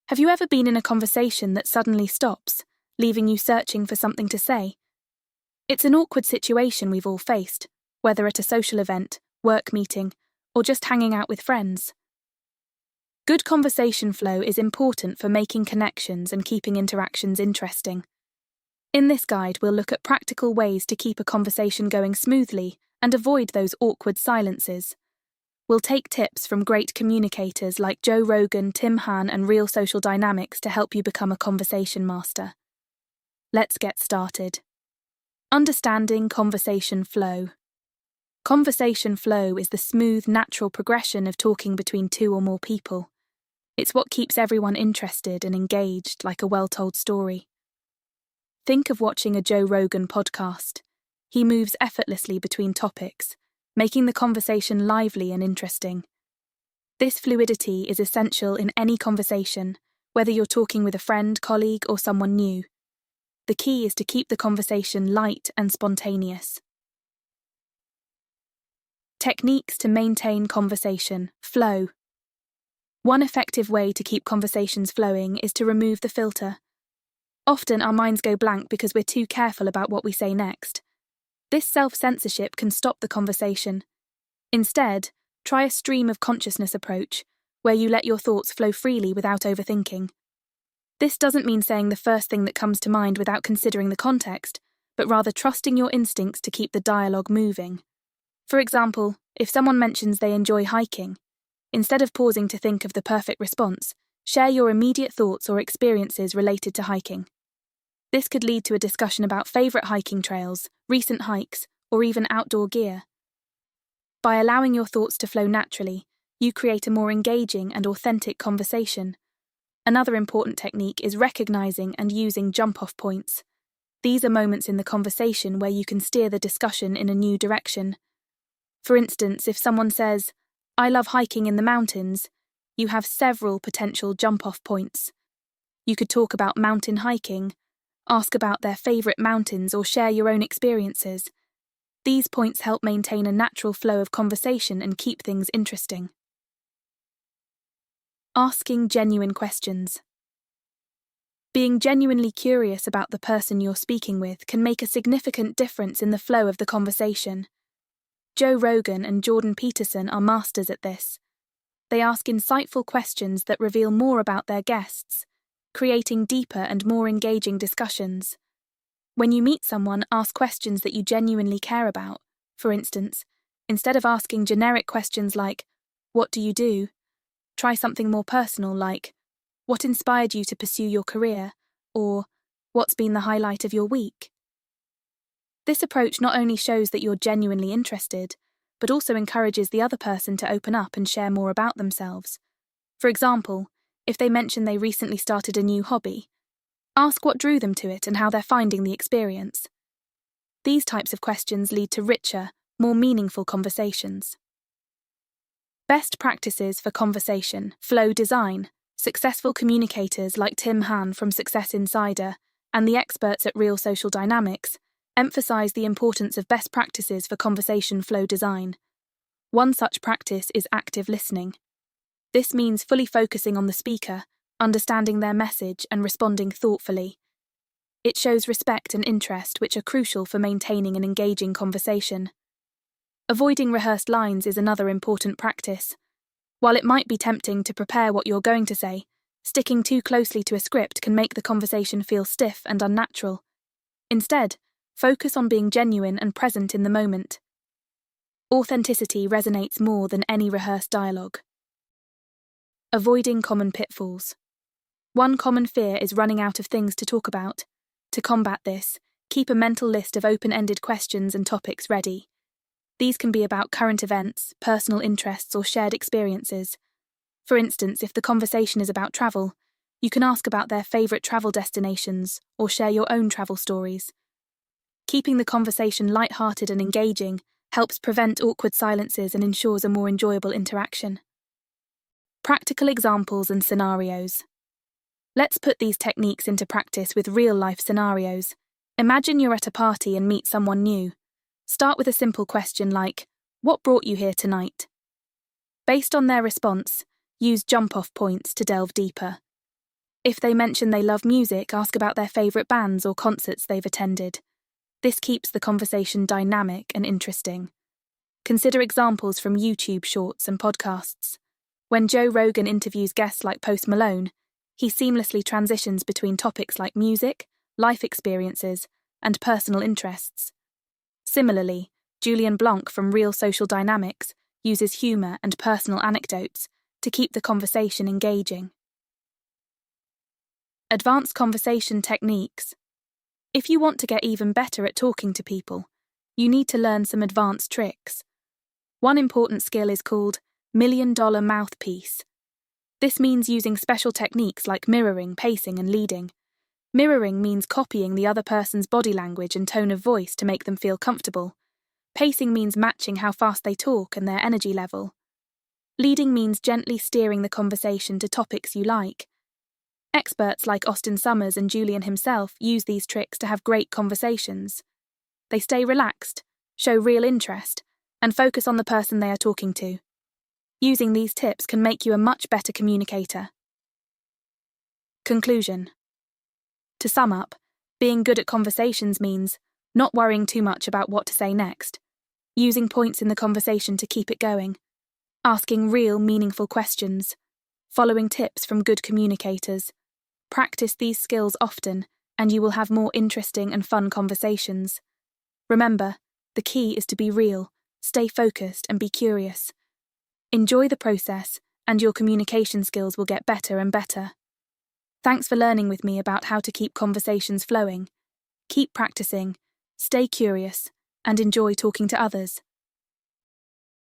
Have you ever been in a conversation that suddenly stops, leaving you searching for something to say? It's an awkward situation we've all faced, whether at a social event, work meeting, or just hanging out with friends. Good conversation flow is important for making connections and keeping interactions interesting. In this guide, we'll look at practical ways to keep a conversation going smoothly and avoid those awkward silences. We'll take tips from great communicators like Joe Rogan, Tim Han, and Real Social Dynamics to help you become a conversation master. Let's get started. Understanding conversation flow. Conversation flow is the smooth, natural progression of talking between two or more people. It's what keeps everyone interested and engaged, like a well-told story. Think of watching a Joe Rogan podcast. He moves effortlessly between topics, making the conversation lively and interesting. This fluidity is essential in any conversation, whether you're talking with a friend, colleague, or someone new. The key is to keep the conversation light and spontaneous. Techniques to maintain conversation flow. One effective way to keep conversations flowing is to remove the filter. Often our minds go blank because we're too careful about what we say next. This self-censorship can stop the conversation. Instead, try a stream of consciousness approach, where you let your thoughts flow freely without overthinking. This doesn't mean saying the first thing that comes to mind without considering the context, but rather trusting your instincts to keep the dialogue moving. For example, if someone mentions they enjoy hiking, instead of pausing to think of the perfect response, share your immediate thoughts or experiences related to hiking. This could lead to a discussion about favourite hiking trails, recent hikes, or even outdoor gear. By allowing your thoughts to flow naturally, you create a more engaging and authentic conversation. Another important technique is recognising and using jump-off points. These are moments in the conversation where you can steer the discussion in a new direction. For instance, if someone says, "I love hiking in the mountains," you have several potential jump-off points. You could talk about mountain hiking, ask about their favourite mountains, or share your own experiences. These points help maintain a natural flow of conversation and keep things interesting. Asking genuine questions. Being genuinely curious about the person you're speaking with can make a significant difference in the flow of the conversation. Joe Rogan and Jordan Peterson are masters at this. They ask insightful questions that reveal more about their guests, creating deeper and more engaging discussions. When you meet someone, ask questions that you genuinely care about. For instance, instead of asking generic questions like, "What do you do?" try something more personal like, "What inspired you to pursue your career?" or "What's been the highlight of your week?" This approach not only shows that you're genuinely interested, but also encourages the other person to open up and share more about themselves. For example, if they mention they recently started a new hobby, ask what drew them to it and how they're finding the experience. These types of questions lead to richer, more meaningful conversations. Best practices for conversation flow design. Successful communicators like Tim Han from Success Insider and the experts at Real Social Dynamics emphasize the importance of best practices for conversation flow design. One such practice is active listening. This means fully focusing on the speaker, understanding their message, and responding thoughtfully. It shows respect and interest, which are crucial for maintaining an engaging conversation. Avoiding rehearsed lines is another important practice. While it might be tempting to prepare what you're going to say, sticking too closely to a script can make the conversation feel stiff and unnatural. Instead, focus on being genuine and present in the moment. Authenticity resonates more than any rehearsed dialogue. Avoiding common pitfalls. One common fear is running out of things to talk about. To combat this, keep a mental list of open-ended questions and topics ready. These can be about current events, personal interests, or shared experiences. For instance, if the conversation is about travel, you can ask about their favourite travel destinations or share your own travel stories. Keeping the conversation light-hearted and engaging helps prevent awkward silences and ensures a more enjoyable interaction. Practical examples and scenarios. Let's put these techniques into practice with real-life scenarios. Imagine you're at a party and meet someone new. Start with a simple question like, "What brought you here tonight?" Based on their response, use jump-off points to delve deeper. If they mention they love music, ask about their favourite bands or concerts they've attended. This keeps the conversation dynamic and interesting. Consider examples from YouTube shorts and podcasts. When Joe Rogan interviews guests like Post Malone, he seamlessly transitions between topics like music, life experiences, and personal interests. Similarly, Julian Blanc from Real Social Dynamics uses humour and personal anecdotes to keep the conversation engaging. Advanced conversation techniques. If you want to get even better at talking to people, you need to learn some advanced tricks. One important skill is called $1,000,000 mouthpiece. This means using special techniques like mirroring, pacing, and leading. Mirroring means copying the other person's body language and tone of voice to make them feel comfortable. Pacing means matching how fast they talk and their energy level. Leading means gently steering the conversation to topics you like. Experts like Austin Summers and Julian himself use these tricks to have great conversations. They stay relaxed, show real interest, and focus on the person they are talking to. Using these tips can make you a much better communicator. Conclusion. To sum up, being good at conversations means not worrying too much about what to say next, using points in the conversation to keep it going, asking real, meaningful questions, following tips from good communicators. Practice these skills often, and you will have more interesting and fun conversations. Remember, the key is to be real, stay focused, and be curious. Enjoy the process, and your communication skills will get better and better. Thanks for learning with me about how to keep conversations flowing. Keep practicing, stay curious, and enjoy talking to others.